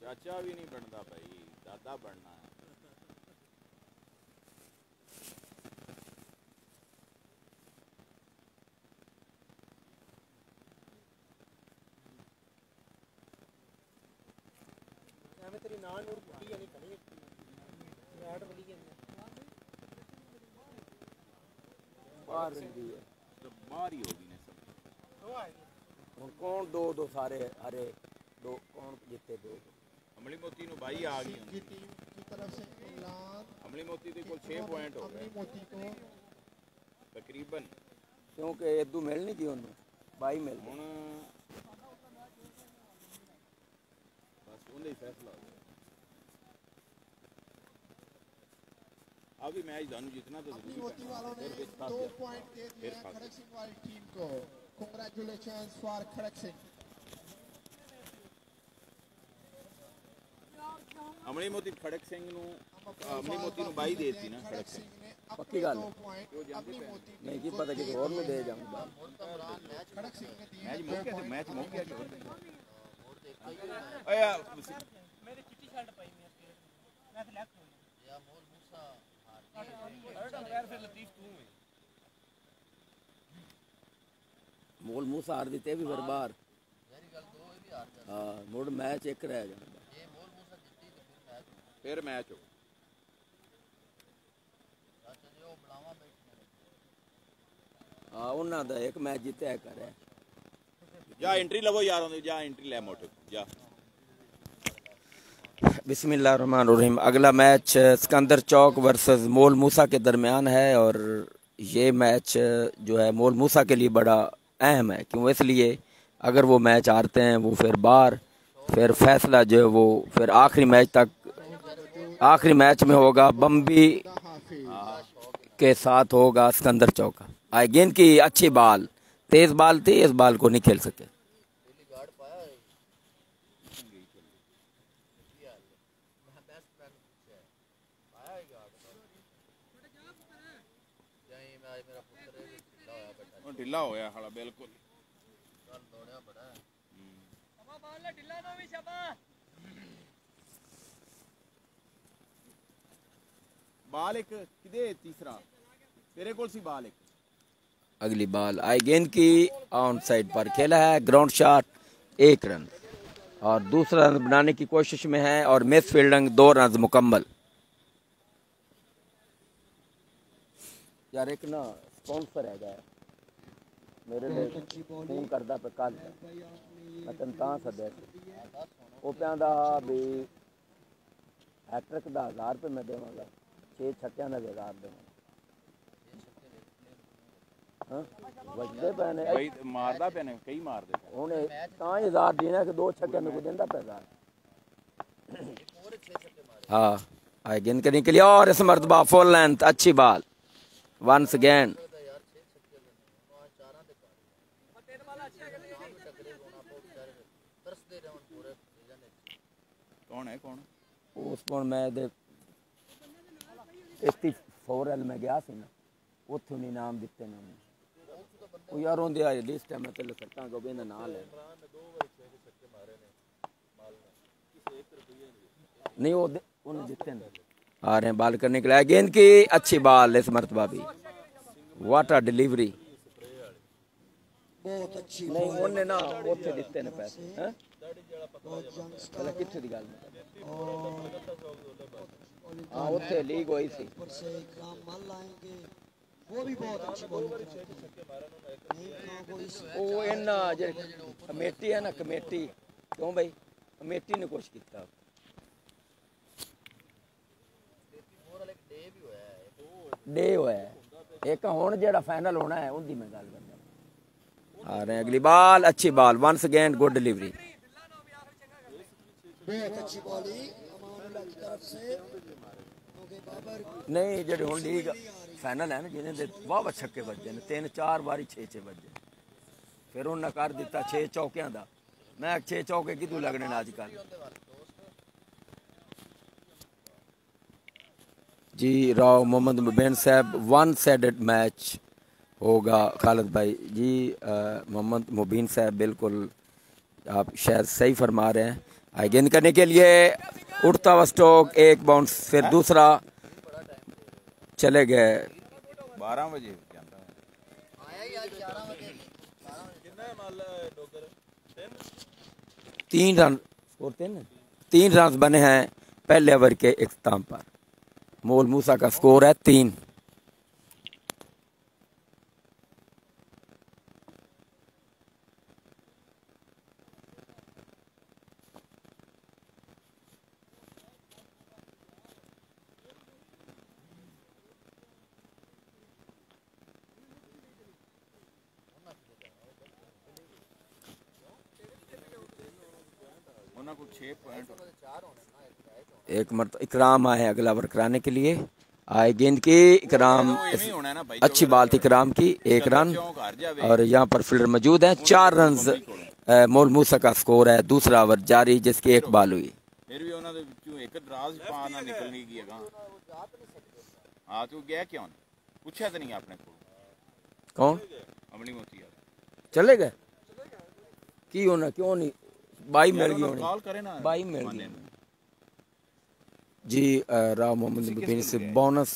चाचा भी नहीं बनता भाई, दादा बनना है। तेरी नान और बुढ़ी यानी खड़ी है राड वाली के बाहर रही है तो बाहर ही होगी ना सब। कौन दो दो सारे अरे दो कौन जीते दो अमली मोती नु भाई आ गई की टीम की तरफ से ऐलान। अमली मोती के कुल 6 पॉइंट हो गए अमली मोती को तकरीबन, क्योंकि इदू मिलनी थी उन्होंने भाई मिल हुण बस उन्हें ही फैसला हो गया। अभी मैच दानू जितना तो अमली मोती वालों ने 2 पॉइंट दे दिए खड़क सिंह वाली टीम को। कांग्रेचुलेशंस फॉर खड़क सिंह। अमली मोती खड़क सिंह नु अमली मोती नु बाई देती ना खड़क सिंह पक्की गल अमली मोती नहीं की पता कि और में दे जाऊंगा खड़क सिंह ने दिए मैच मौके आया मेरी चिट्टी शर्ट पाई मैं तो लेफ्ट हो या मोल मूसा यार फिर लतीफ तू है मोल मूसा हार दी भी फिर बाहर यारी गल दो भी हार जा हां मुड़ मैच एक रह जांदा ये मोल मूसा जित्ती तो फिर मैच हो अच्छा जो बुलावा बैठने हां उन्हां दा एक मैच जीते है करे जा एंट्री लवो यार जा एंट्री ले मोटो जा। बिस्मिल्लाहिर्रहमानिर्रहीम। अगला मैच सिकंदर चौक वर्सेस मोल मूसा के दरमियान है और ये मैच जो है मोल मूसा के लिए बड़ा अहम है। क्यों? इसलिए अगर वो मैच हारते हैं वो फिर बाहर, फिर फैसला जो है वो फिर आखिरी मैच तक, आखिरी मैच में होगा बम्बी के साथ होगा सिकंदर चौक का। आई गेंद की अच्छी बाल, तेज बाल थी, इस बाल को नहीं खेल सके। ढिला होया हाला बिल्कुल बाल एक किदे तीसरा तेरे कोल सी बाल एक अगली बाल आई गेंद की ऑन साइड पर खेला है, ग्राउंड शॉट 1 रन और दूसरा रन बनाने की कोशिश में है और मिस फील्डिंग 2 रन मुकम्मल। यार एक ना स्पॉन्सर है मेरे लिए फोन करदा पे कल मैं तेन तां सद्या वो कहंदा भी हैट्रिक दा 1000 रुपये मैं देवांगा, 6 छक्कियां दा 1000 देवांगा। हां वजदे पे ने भाई मारदा पे ने कई मार दे हुणे तां 1000 देना कि 2 छक्के मेरे को देंदा पे 1000। हां आई गेंद के निकली और इस मर्तबा फुल लेंथ अच्छी बाल वंस अगेन। कौन है कौन उस मैं 84L में गया सी ना उत्थों नहीं नाम दिते ने वो यार ओंदे आ लिस्ट है मैं तेरे सट्टा को बेना नाल है नहीं वो उन्हें दिते ने आ रहे हैं बाल करने के लिए। गेंद की अच्छी बाल इस मर्तबा भी व्हाट अ डिलीवरी बहुत अच्छी नहीं उन्हें ना ओथे दिते ने पैसे हैं पहले किथे दी गल हां ओथे लीग हुई थी से इकराम मान लाएंगे वो भी बहुत अच्छी बॉलिंग ओ इन्ना जे कमेटी है ना कमेटी क्यों भाई कमेटी ने कुछ किया डे होया एक हुण जेड़ा फाइनल होना है उनकी मैं गल करदा आ रहे हैं। अगली बाल अच्छी बाल वंस अगेन गुड डिलीवरी बहुत अच्छी बॉलिंग अमानुल्लाह की तरफ से नहीं जेडे हुण लीग फाइनल है ना जिन्हें दे वाह छक्के बजे ने 3-4 बारी 6-6 बजे फिर उन्हें कर दिता 6 चौकियां दा मैं 6 चौके कितू लगने आजकल जी राव मोहम्मद मुबीन साहब वन साइडेड मैच होगा खालिद भाई जी। मोहम्मद मुबीन साहब बिल्कुल आप शायद सही फरमा रहे हैं। आई गेंद करने के लिए उड़ता हुआ स्ट्रोक, एक बाउंस, फिर दूसरा, चले गए 12 ਵਜੇ ਜਾਂਦਾ तीन रन। स्कोर 3 रन बने हैं पहले ओवर के इख्तिताम पर। मोल मूसा का स्कोर है 3। ਉਹਨਾਂ ਕੋਲ 6 ਪੁਆਇੰਟ एक मरतबा इकराम आए अगला ओवर कराने के लिए। आए गेंद की इकराम, ਐਵੇਂ ਹੋਣਾ ਨਾ ਭਾਈ। अच्छी बाल थी इकराम की, 1 रन। ਘਰ ਜਾਵੇ और यहाँ पर फील्डर मौजूद हैं। 4 रन मोल मूसा का स्कोर है। दूसरा ओवर जारी जिसकी एक बाल हुई। ਫਿਰ ਵੀ ਉਹਨਾਂ ਦੇ ਵਿੱਚੋਂ ਇੱਕ ਦਰਾਜ਼ ਪਾ ਨਾ ਨਿਕਲ ਨਹੀਂ ਗਈ ਹੈਗਾ। ਆ ਤੂੰ ਗਿਆ ਕਿਉਂ? ਪੁੱਛਿਆ ਤਾਂ ਨਹੀਂ ਆਪਣੇ ਕੋਲ कौन ਅਮਲੀ ਮੋਤੀ ਯਾਰ चले गए की होना, क्यों नहीं बाई मिल गई होनी, ਕਾਲ ਕਰੇ ਨਾ बाई मिल गई जी। राव मोहम्मद मुबीन से बोनस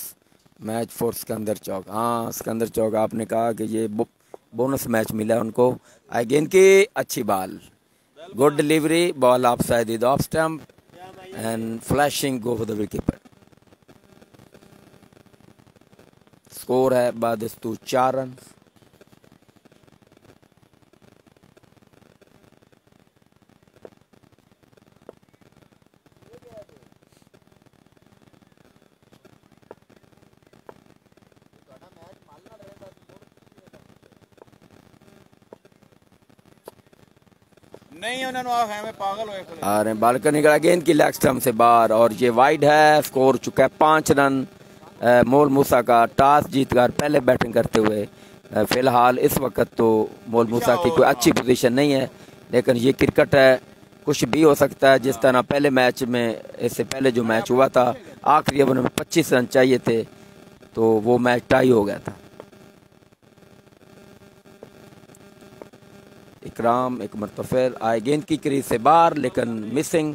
मैच फॉर सिकंदर चौक। हाँ सिकंदर चौक आपने कहा कि ये बोनस मैच मिला है उनको। आई गेंद की अच्छी बाल, good delivery, ball of side off stump and flashing go for the wicket keeper. Score है बादस्तू 4 रन। नहीं उन्होंने आ है मैं पागल होए खड़े। आ रहे बाल का निकला गेंद की लेग स्टंप से बाहर और ये वाइड है। स्कोर चुका है 5 रन। मोल मूसा का टॉस जीतकर पहले बैटिंग करते हुए फिलहाल इस वक्त तो मोल मूसा की कोई अच्छी पोजीशन नहीं है, लेकिन ये क्रिकेट है, कुछ भी हो सकता है। जिस तरह पहले मैच में, इससे पहले जो मैच हुआ था आखिरी ओवर में 25 रन चाहिए थे तो वो मैच टाई हो गया था। इकराम एक मरतबा फिर आए गेंद की क्रीज से बाहर लेकिन मिसिंग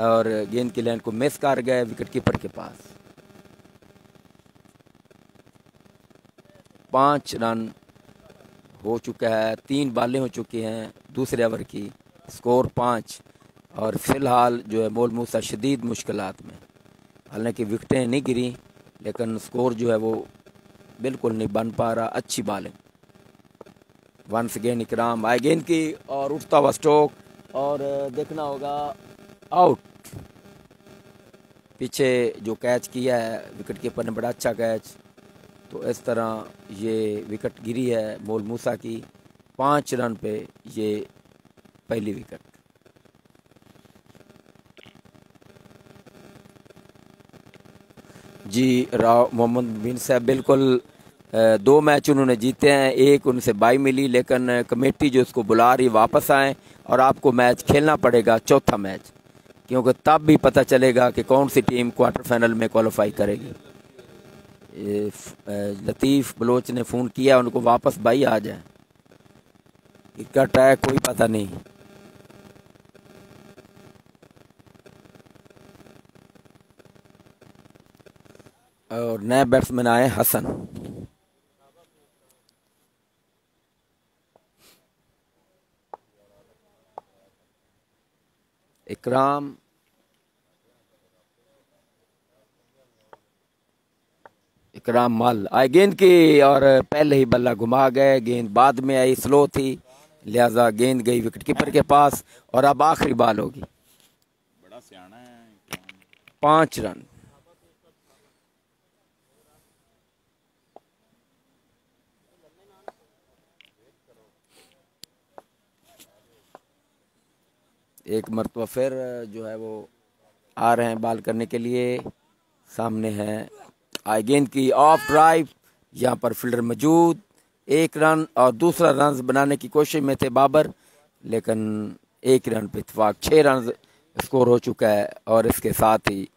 और गेंद की लाइन को मिस कर गए विकेट कीपर के पास। 5 रन हो चुका है, 3 बालें हो चुकी हैं दूसरे ओवर की। स्कोर 5 और फिलहाल जो है मोल मूसा शदीद मुश्किलात में। हालांकि विकेटें नहीं गिरी लेकिन स्कोर जो है वो बिल्कुल नहीं बन पा रहा। अच्छी बालें वंस अगेन इकराम आए गेंद की और उठता हुआ स्ट्रोक और देखना होगा आउट। पीछे जो कैच किया है विकेट कीपर ने बड़ा अच्छा कैच, तो इस तरह ये विकेट गिरी है मोल मूसा की। 5 रन पे ये पहली विकेट। जी राव मोहम्मद बिन साहब बिल्कुल 2 मैच उन्होंने जीते हैं, एक उनसे बाई मिली, लेकिन कमेटी जो उसको बुला रही वापस आए और आपको मैच खेलना पड़ेगा चौथा मैच, क्योंकि तब भी पता चलेगा कि कौन सी टीम क्वार्टर फाइनल में क्वालिफाई करेगी। लतीफ़ बलोच ने फ़ोन किया उनको वापस बाई आ जाए, क्रिकेट है कोई पता नहीं। और नए बैट्समैन आए हसन। इकराम इकराम मल आए गेंद की और पहले ही बल्ला घुमा गए। गेंद बाद में आई, स्लो थी, लिहाजा गेंद गई विकेट कीपर के पास और अब आखिरी बाल होगी। बड़ा सियाना है। 5 रन। एक मरतबा फिर जो है वो आ रहे हैं बाल करने के लिए। सामने है आई गेंद की ऑफ ड्राइव, यहाँ पर फील्डर मौजूद। 1 रन और दूसरा रन बनाने की कोशिश में थे बाबर, लेकिन 1 रन पे इत्तेफाक 6 रन स्कोर हो चुका है और इसके साथ ही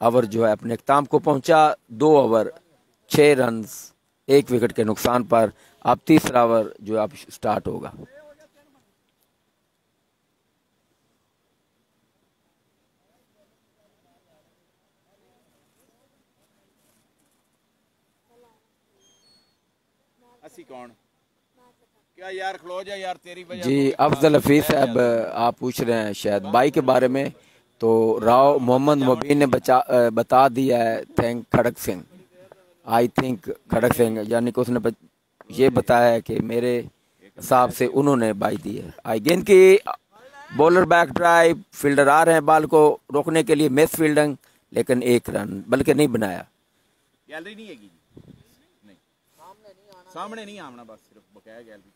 ओवर जो है अपने इख्तिताम को पहुंचा। 2 ओवर 6 रन 1 विकेट के नुकसान पर अब तीसरा ओवर जो अब स्टार्ट होगा। असी कौन क्या यार, खलो जा यार, तेरी वजह जी अफजल हफीज साहब आप पूछ रहे हैं शायद बाई के बारे में, तो राव मोहम्मद मुबीन ने बता दिया है thank Khadak Singh, I think Khadak Singh, यानी कि उसने ये बताया है कि मेरे हिसाब से उन्होंने बाई दी है। आई गेंद की बॉलर बैक ड्राइव, फील्डर आ रहे हैं बॉल को रोकने के लिए, मिस फील्डिंग, लेकिन 1 रन बल्कि नहीं बनाया। गैलरी नहीं है, नहीं सामने नहीं आना, बस सिर्फ बकाया गैलरी।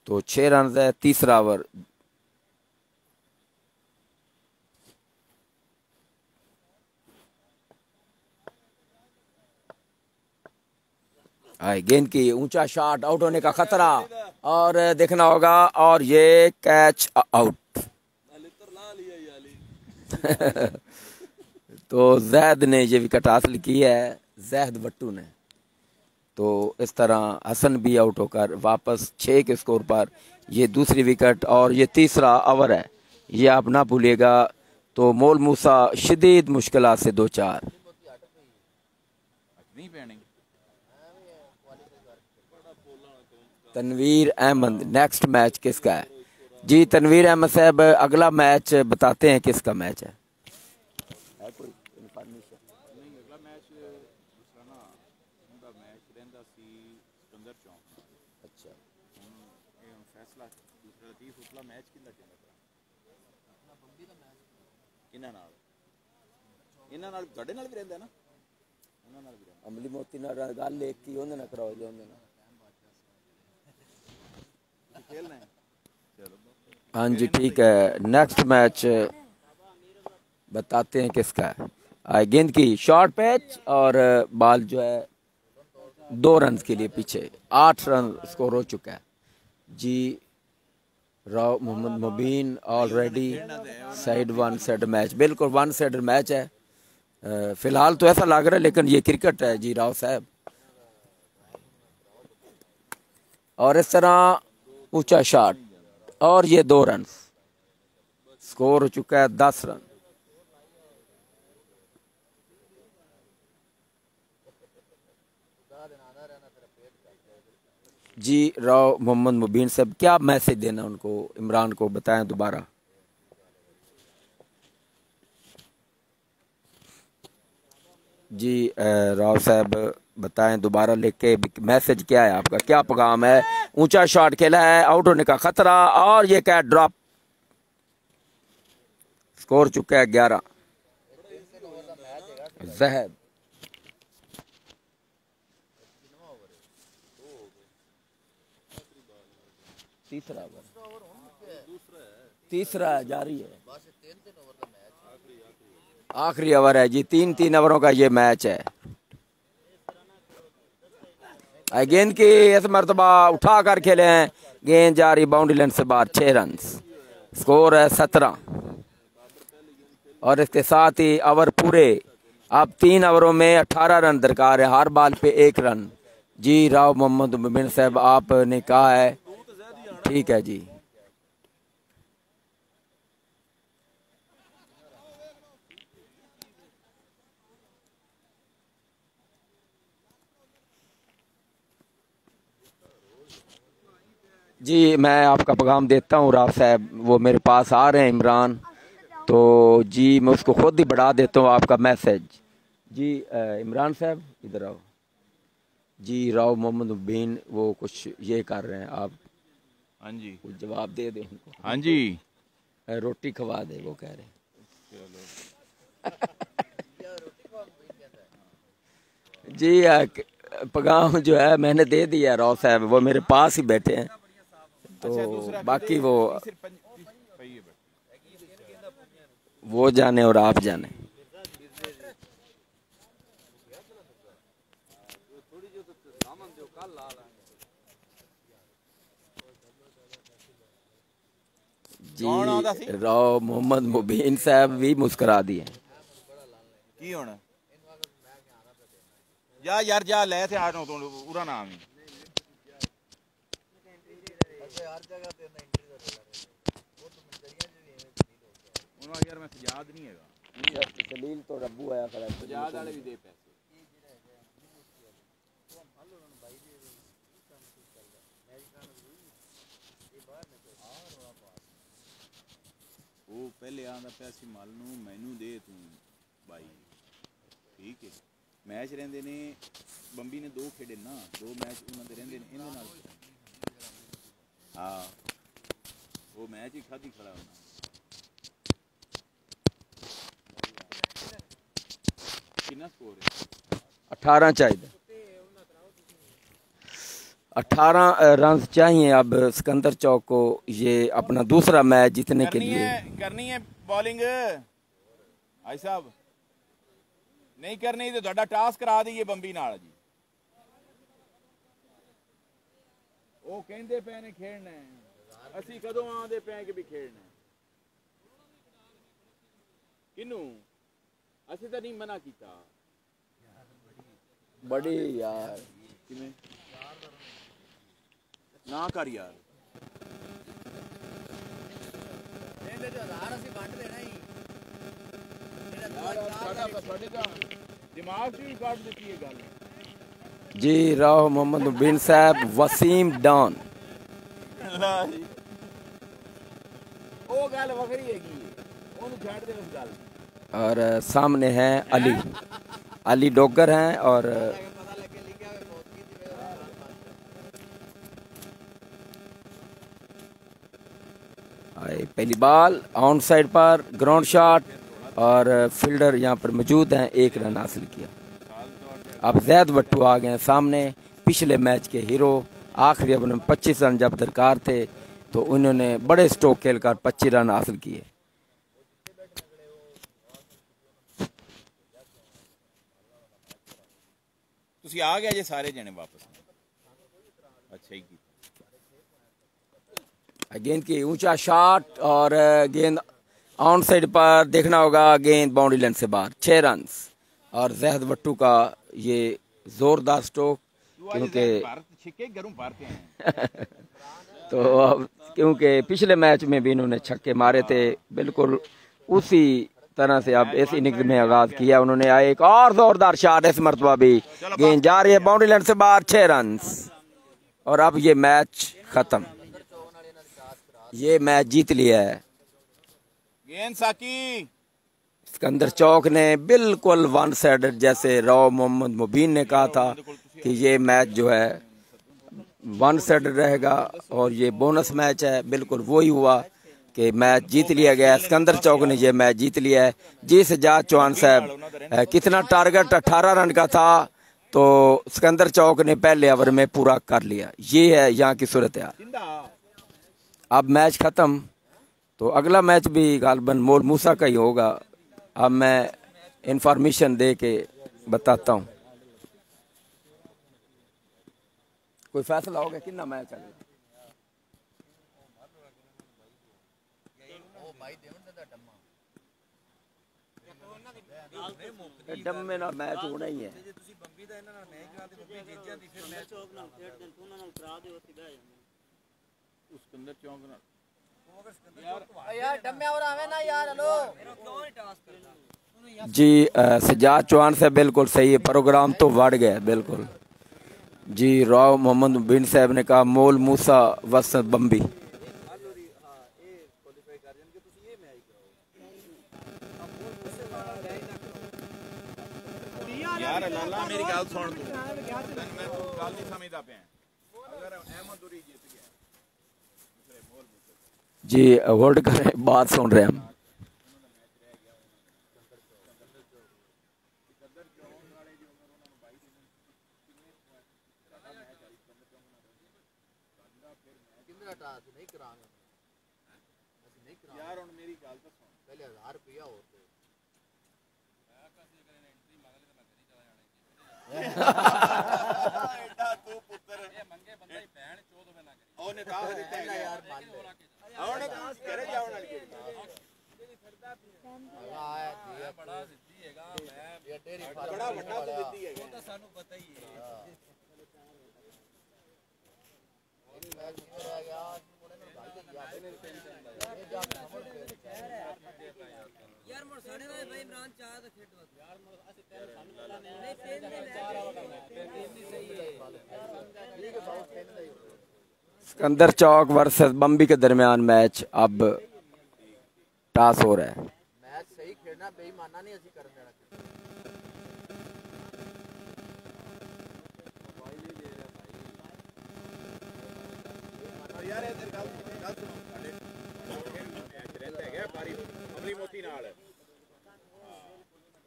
तो 6 रन है, तीसरा ओवर। गेंद की ऊंचा शॉट, आउट होने का खतरा और देखना होगा, और ये कैच आउट। तो जैद ने ये विकेट हासिल की है, जैद बट्टू ने। तो इस तरह हसन भी आउट होकर वापस 6 के स्कोर पर, ये दूसरी विकेट और ये तीसरा ओवर है, ये आप ना भूलिएगा। तो मोल मूसा शदीद मुश्किलात से 2-4। तनवीर अहमद, नेक्स्ट मैच किसका है? जी तनवीर अहमद साहब अगला मैच बताते हैं किसका मैच है। अमली मोती गल एक ही होंदे ना कराओ जो होंदे ना। हाँ जी ठीक है, नेक्स्ट मैच बताते हैं किसका है। गेंद की शॉर्ट पैच और बॉल जो है 2 रन के लिए पीछे, 8 रन स्कोर हो चुका है जी। राव मोहम्मद मुबीन ऑलरेडी साइड 1 साइड मैच, बिल्कुल 1 साइड मैच है फिलहाल तो ऐसा लग रहा है, लेकिन ये क्रिकेट है जी राव साहब। और इस तरह ऊंचा शॉट और ये 2 रन, स्कोर हो चुका है 10 रन। जी राव मोहम्मद मुबीन साहब क्या मैसेज देना उनको, इमरान को बताएं दोबारा। जी राव साहब बताएं दोबारा लिख के मैसेज क्या है आपका, क्या पैगाम है। ऊंचा शॉट खेला है, आउट होने का खतरा और ये कैच ड्रॉप, स्कोर चुका है 11। जहद तीसरा जारी है, आखिरी ओवर है जी, 3-3 ओवरों का ये मैच है। गेंद की इस मरतबा उठा कर खेले हैं, गेंद जारी बाउंड्री लाइन से बाहर, 6 रन, स्कोर है 17। और इसके साथ ही ओवर पूरे, अब 3 ओवरों में 18 रन दरकार है, हर बॉल पे 1 रन। जी राव मोहम्मद मुबीन साहब आपने कहा है, ठीक है जी। जी मैं आपका पैगाम देता हूँ राव साहब, वो मेरे पास आ रहे हैं इमरान, तो जी मैं उसको खुद ही बढ़ा देता हूँ आपका मैसेज। जी इमरान साहब इधर आओ। जी राव मोहम्मद मुबीन वो कुछ ये कर रहे हैं, आप हाँ जी कुछ जवाब दे दें उनको। हाँ जी रोटी खवा दे वो कह रहे हैं। जी पैगाम जो है मैंने दे दिया राव साहब, वो मेरे पास ही बैठे हैं, तो बाकी वो जाने और आप जाने। जी राव मोहम्मद मुबीन साहब भी मुस्कुरा दिए। ਜਾ ਯਾਰ ਜਾ ਲੈ ਤੇ ਆ ਤੋਂ ਪੂਰਾ ਨਾਮ ਹੀ ਉਹਨੂੰ ਆ ਯਾਰ ਮੈਂ ਸਜਾਦ ਨਹੀਂ ਹੈਗਾ जलील तो रब्बू आया खड़ा है ਸਜਾਦ ਵਾਲੇ ਵੀ ਦੇ ਪੈਸੇ ਉਹ ਪਹਿਲੇ ਆਂਦਾ ਪਿਆ ਸੀ ਮਲ ਨੂੰ ਮੈਨੂੰ ਦੇ ਤੂੰ ਬਾਈ ਠੀਕ ਹੈ ਮੈਚ ਰਹਿੰਦੇ ਨੇ ਬੰਬੀ ਨੇ 2 ਖੇਡੇ ਨਾ 2 ਮੈਚ ਉਹਨਾਂ ਦੇ ਰਹਿੰਦੇ ਨੇ ਇਹਦੇ ਨਾਲ ਹਾਂ ਉਹ ਮੈਚ ਹੀ ਖਾਦੀ ਖੜਾ ਉਹਨਾਂ कितना स्कोर है 18 चाहिए 18 रन चाहिए अब सिकंदर चौक को ये अपना दूसरा मैच जीतने के लिए करनी है बॉलिंग भाई साहब नहीं करनी तो ਤੁਹਾਡਾ टास्क करा दईए ਬੰਬੀ ਨਾਲ ਜੀ ਉਹ ਕਹਿੰਦੇ ਪਏ ਨੇ ਖੇਡਣਾ ਹੈ ਅਸੀਂ ਕਦੋਂ ਆਂਦੇ ਪਏ ਕਿ ਵੀ ਖੇਡਣਾ ਕਿਨੂੰ ਅਸੀਂ ਤਾਂ ਨਹੀਂ ਮਨਾ ਕੀਤਾ बड़ी यार ਕਿਵੇਂ ਨਾ ਕਰ ਯਾਰ ਇਹਦੇ ਜੋ ਹਜ਼ਾਰ ਅਸੀਂ ਵੰਡ ਦੇਣਾ ਹੀ ਸਾਡੇ ਦਾ ਦਿਮਾਗ ਦੀ ਕੱਢ ਦਿੱਤੀ ਇਹ ਗੱਲ जी राव मोहम्मद बिन साहब वसीम डॉन ਉਹ ਗੱਲ ਵੱਖਰੀ ਹੈਗੀ ਉਹਨੂੰ ਛੱਡ ਦੇ ਉਸ ਗੱਲ और सामने हैं अली अली डोगर हैं और पहली बॉल ऑन साइड पर ग्राउंड शॉट और फील्डर यहाँ पर मौजूद हैं 1 रन हासिल किया अब जैद भट्टू आ गए सामने पिछले मैच के हीरो आखिरी ओवर में 25 रन जब दरकार थे तो उन्होंने बड़े स्ट्रोक खेलकर 25 रन हासिल किए ਤੁਸੀਂ ਆ ਗਏ ਜੇ ਸਾਰੇ जने वापस अच्छा ही गेंद की ऊंचा शॉट और गेंद ऑन साइड पर देखना होगा गेंद बाउंड्री लाइन से बाहर 6 रन और जहद भट्टू का ये जोरदार स्ट्रोक क्योंकि तो अब क्योंकि पिछले मैच में भी इन्होंने छक्के मारे थे बिल्कुल उसी तरह से अब इस इनिंग्स में आगाज किया उन्होंने एक और जोरदार शॉट इस मरतबा भी गेंद जा रही है बाउंड्री लाइन से बाहर 6 रन और अब ये मैच खत्म ये मैच जीत लिया है गेंद साकी सिकंदर चौक ने बिल्कुल वन साइडेड जैसे राव मोहम्मद मुबीन ने कहा था कि ये मैच जो है वन साइडेड रहेगा और ये बोनस मैच है बिल्कुल वही हुआ कि मैच जीत लिया गया सिकंदर चौक ने ये मैच जीत लिया है जी सजाद चौहान साहब कितना टारगेट 18 रन का था तो सिकंदर चौक ने पहले ओवर में पूरा कर लिया ये है यहाँ की सूरत हाल अब मैच खत्म तो अगला मैच भी गालबन मोल मूसा का ही होगा अब मैं इंफॉर्मेशन दे के बताता हूँ कोई फैसला होगा कितना मैच है डम्मे ना मैच होना ही है सिकंदर चौक ना यार डम्मे और आवे ना यार हेलो जी सजाद चौहान से बिल्कुल सही है प्रोग्राम तो बढ़ गया बिल्कुल जी राव मोहम्मद बिन साहब ने कहा मोल मूसा वसत बम्बी यार लाला मेरी गल सुन तू मैं तू गल नहीं समझदा पे अगर अहमद उरी जीत गया दूसरे मोल मूसा जी होल्ड करें बात सुन रहे हैं हम यार हुन मेरी गल तो सुन पहले 1000 रुपया और एडा तू पुत्र ये मंगे बंदा ही भैन 14 में ना करी ओने कहा यार मान ले ओने करे जावन वाली ਬੜਾ ਵੱਡਾ ਦਿੱਤੀ ਹੈਗਾ ਉਹ ਤਾਂ ਸਾਨੂੰ ਪਤਾ ਹੀ ਹੈ ਯਾਰ ਮੋਰ ਸਾਡੇ ਨਾਲ ਭਾਈ ਇਮਰਾਨ ਚਾਹ ਦਾ ਖੇਡ ਯਾਰ ਅਸੀਂ ਤਿੰਨ ਸਾਨੂੰ ਨਹੀਂ ਤਿੰਨ ਦੇ ਚਾਰ ਆਵਾ ਤਿੰਨ ਦੀ ਸਹੀ ਹੈ ਠੀਕ ਹੈ ਬਹੁਤ ਤਿੰਨ ਦਾ ਹੀ सिकंदर चौक वर्सेस बम्बी के दरमियान मैच अब टॉस हो रहा है। मैच सही खेलना बेईमाना नहीं ਅਸੀਂ ਕਰਨ ਦੇਣਾ ਯਾਰ ਇਹ ਗੱਲ ਸੁਣੋ ਸਾਡੇ ਮੈਚ ਰਹਿੰਦਾ ਹੈਗਾ ਬਾਰੀ ਅਮਲੀ ਮੋਤੀ ਨਾਲ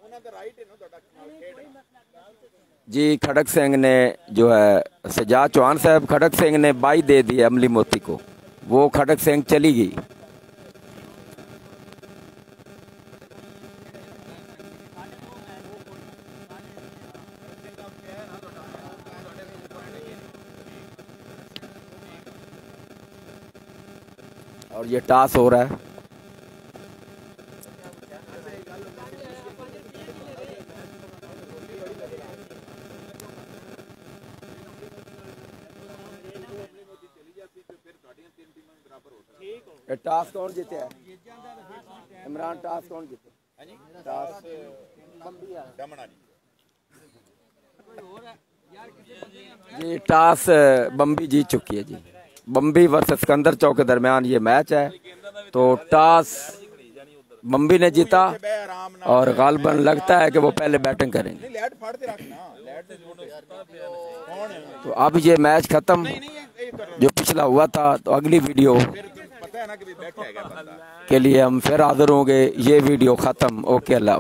ਉਹਨਾਂ ਦਾ ਰਾਈਟ ਹੈ ਨਾ ਤੁਹਾਡਾ ਨਾਲ ਖੇਡ जी खड़क सिंह ने जो है सजाद चौहान साहब खड़क सिंह ने बाई दे दी अमली मोती को, वो खड़क सिंह चली गई। और ये टॉस हो रहा है। टॉस कौन जीते है? इमरान टॉस कौन जीते? टॉस ਦਮਣਾ जी टॉस बम्बी जीत चुकी है जी। बम्बी वर्सेस सिकंदर चौक के दरमियान ये मैच है, तो टॉस बम्बी ने जीता और गालबन लगता है कि वो पहले बैटिंग करेंगे। ਲੈਟ ਫੜਦੇ ਰੱਖਣਾ ਲੈਟ ਕੌਣ तो अब ये मैच खत्म जो पिछला हुआ था, तो अगली वीडियो ਪਤਾ ਹੈ ਨਾ ਕਿ ਵੀ ਬੈਠਾ ਹੈਗਾ ਬੰਦਾ के लिए हम फिर हाजिर होंगे। ये वीडियो खत्म। ओके अल्लाह।